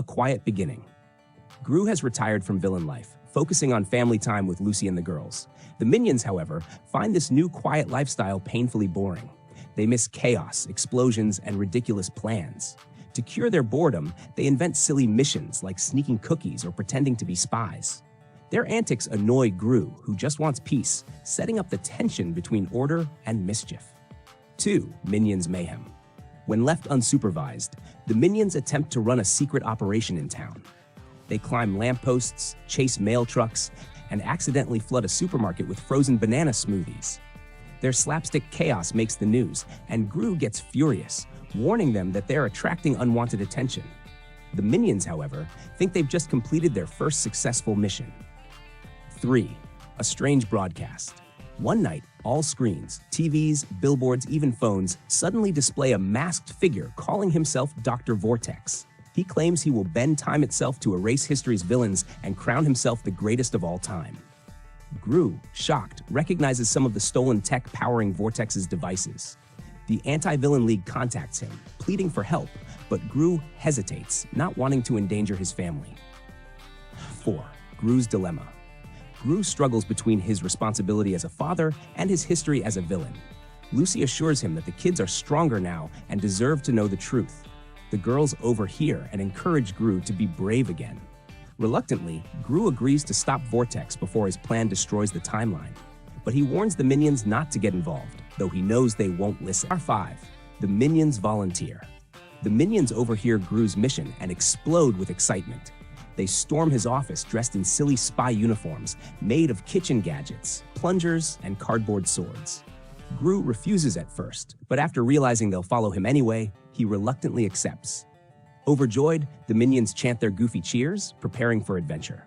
A quiet beginning. Gru has retired from villain life, focusing on family time with Lucy and the girls. The minions, however, find this new quiet lifestyle painfully boring. They miss chaos, explosions, and ridiculous plans. To cure their boredom, they invent silly missions like sneaking cookies or pretending to be spies. Their antics annoy Gru, who just wants peace, setting up the tension between order and mischief. 2. Minions Mayhem. When left unsupervised, the minions attempt to run a secret operation in town. They climb lampposts, chase mail trucks, and accidentally flood a supermarket with frozen banana smoothies. Their slapstick chaos makes the news, and Gru gets furious, warning them that they're attracting unwanted attention. The minions, however, think they've just completed their first successful mission. 3. A strange broadcast. One night, all screens, TVs, billboards, even phones suddenly display a masked figure calling himself Dr. Vortex. He claims he will bend time itself to erase history's villains and crown himself the greatest of all time. Gru, shocked, recognizes some of the stolen tech powering Vortex's devices. The Anti-Villain League contacts him, pleading for help, but Gru hesitates, not wanting to endanger his family. 4. Gru's Dilemma. Gru struggles between his responsibility as a father and his history as a villain. Lucy assures him that the kids are stronger now and deserve to know the truth. The girls overhear and encourage Gru to be brave again. Reluctantly, Gru agrees to stop Vortex before his plan destroys the timeline. But he warns the minions not to get involved, though he knows they won't listen. 5. The minions volunteer. The minions overhear Gru's mission and explode with excitement. They storm his office dressed in silly spy uniforms made of kitchen gadgets, plungers, and cardboard swords. Gru refuses at first, but after realizing they'll follow him anyway, he reluctantly accepts. Overjoyed, the minions chant their goofy cheers, preparing for adventure.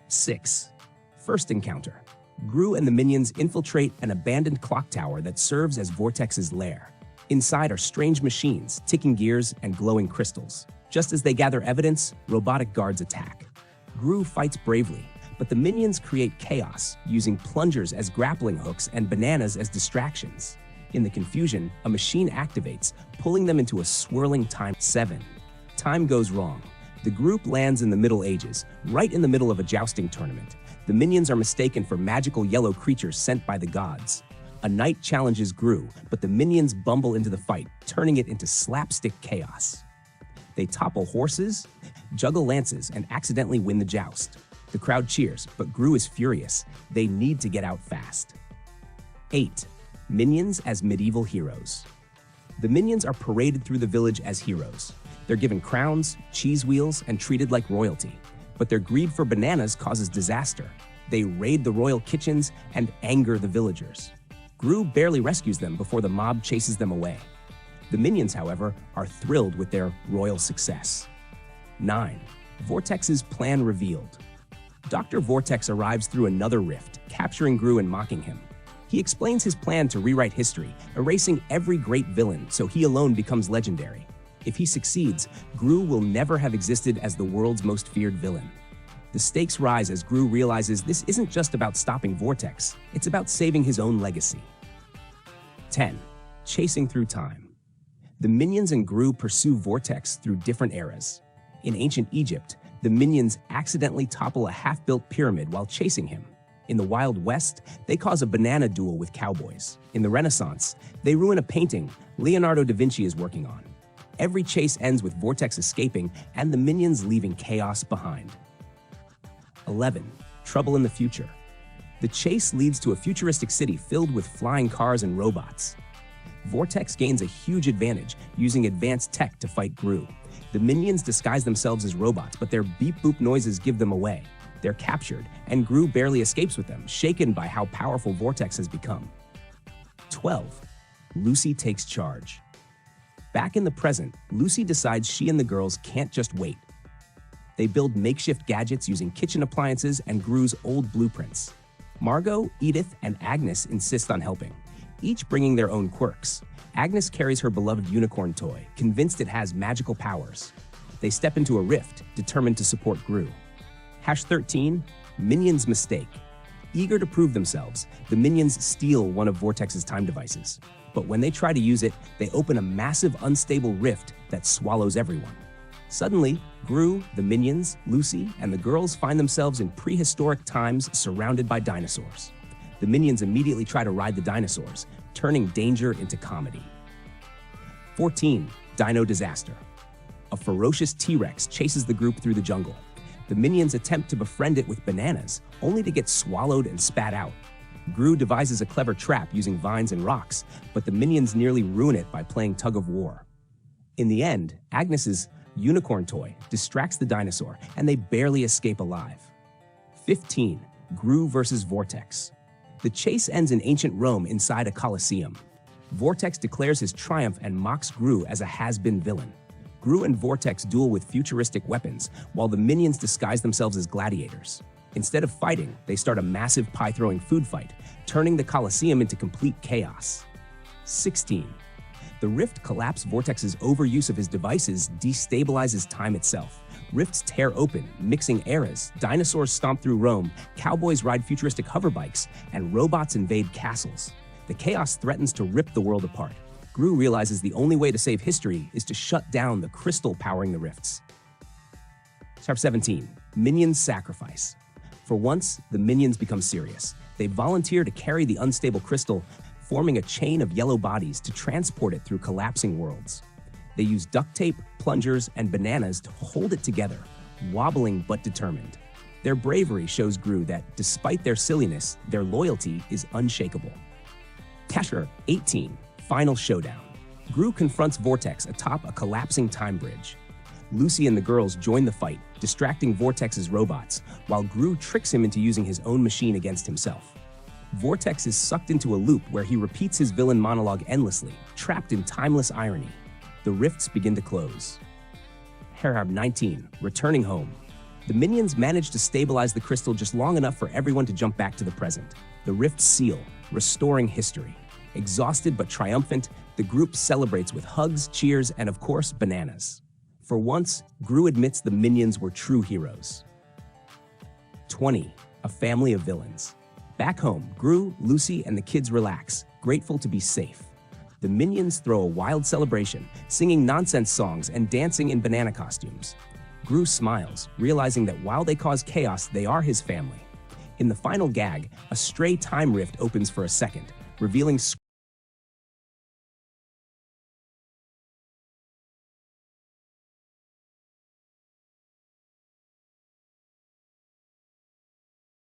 6. First encounter. Gru and the minions infiltrate an abandoned clock tower that serves as Vortex's lair. Inside are strange machines, ticking gears, and glowing crystals. Just as they gather evidence, robotic guards attack. Gru fights bravely, but the minions create chaos, using plungers as grappling hooks and bananas as distractions. In the confusion, a machine activates, pulling them into a swirling time. 7. Time goes wrong. The group lands in the Middle Ages, right in the middle of a jousting tournament. The minions are mistaken for magical yellow creatures sent by the gods. A knight challenges Gru, but the minions bumble into the fight, turning it into slapstick chaos. They topple horses, juggle lances, and accidentally win the joust. The crowd cheers, but Gru is furious. They need to get out fast. 8. Minions as medieval heroes. The minions are paraded through the village as heroes. They're given crowns, cheese wheels, and treated like royalty. But their greed for bananas causes disaster. They raid the royal kitchens and anger the villagers. Gru barely rescues them before the mob chases them away. The minions, however, are thrilled with their royal success. 9. Vortex's plan revealed. Dr. Vortex arrives through another rift, capturing Gru and mocking him. He explains his plan to rewrite history, erasing every great villain so he alone becomes legendary. If he succeeds, Gru will never have existed as the world's most feared villain. The stakes rise as Gru realizes this isn't just about stopping Vortex, it's about saving his own legacy. 10. Chasing through time. The minions and Gru pursue Vortex through different eras. In ancient Egypt, the minions accidentally topple a half-built pyramid while chasing him. In the Wild West, they cause a banana duel with cowboys. In the Renaissance, they ruin a painting Leonardo da Vinci is working on. Every chase ends with Vortex escaping and the minions leaving chaos behind. 11. Trouble in the future. The chase leads to a futuristic city filled with flying cars and robots. Vortex gains a huge advantage, using advanced tech to fight Gru. The minions disguise themselves as robots, but their beep-boop noises give them away. They're captured, and Gru barely escapes with them, shaken by how powerful Vortex has become. 12. Lucy takes charge. Back in the present, Lucy decides she and the girls can't just wait. They build makeshift gadgets using kitchen appliances and Gru's old blueprints. Margot, Edith, and Agnes insist on helping, each bringing their own quirks. Agnes carries her beloved unicorn toy, convinced it has magical powers. They step into a rift, determined to support Gru. #13, Minions Mistake. Eager to prove themselves, the minions steal one of Vortex's time devices. But when they try to use it, they open a massive unstable rift that swallows everyone. Suddenly, Gru, the minions, Lucy, and the girls find themselves in prehistoric times surrounded by dinosaurs. The minions immediately try to ride the dinosaurs, turning danger into comedy. 14. Dino Disaster. A ferocious T-Rex chases the group through the jungle. The minions attempt to befriend it with bananas, only to get swallowed and spat out. Gru devises a clever trap using vines and rocks, but the minions nearly ruin it by playing tug-of-war. In the end, Agnes's unicorn toy distracts the dinosaur, and they barely escape alive. 15. Gru versus Vortex. The chase ends in ancient Rome inside a Colosseum. Vortex declares his triumph and mocks Gru as a has-been villain. Gru and Vortex duel with futuristic weapons, while the minions disguise themselves as gladiators. Instead of fighting, they start a massive pie-throwing food fight, turning the Colosseum into complete chaos. 16. The rift collapse. Vortex's overuse of his devices destabilizes time itself. Rifts tear open, mixing eras, dinosaurs stomp through Rome, cowboys ride futuristic hoverbikes, and robots invade castles. The chaos threatens to rip the world apart. Gru realizes the only way to save history is to shut down the crystal powering the rifts. Chapter 17. Minions Sacrifice. For once, the minions become serious. They volunteer to carry the unstable crystal, forming a chain of yellow bodies to transport it through collapsing worlds. They use duct tape, plungers, and bananas to hold it together, wobbling but determined. Their bravery shows Gru that, despite their silliness, their loyalty is unshakable. Chapter 18. Final Showdown. Gru confronts Vortex atop a collapsing time bridge. Lucy and the girls join the fight, distracting Vortex's robots, while Gru tricks him into using his own machine against himself. Vortex is sucked into a loop where he repeats his villain monologue endlessly, trapped in timeless irony. The rifts begin to close. Paragraph 19. Returning home. The minions manage to stabilize the crystal just long enough for everyone to jump back to the present. The rifts seal, restoring history. Exhausted but triumphant, the group celebrates with hugs, cheers, and of course, bananas. For once, Gru admits the minions were true heroes. 20. A family of villains. Back home, Gru, Lucy, and the kids relax, grateful to be safe. The minions throw a wild celebration, singing nonsense songs and dancing in banana costumes. Gru smiles, realizing that while they cause chaos, they are his family. In the final gag, a stray time rift opens for a second, revealing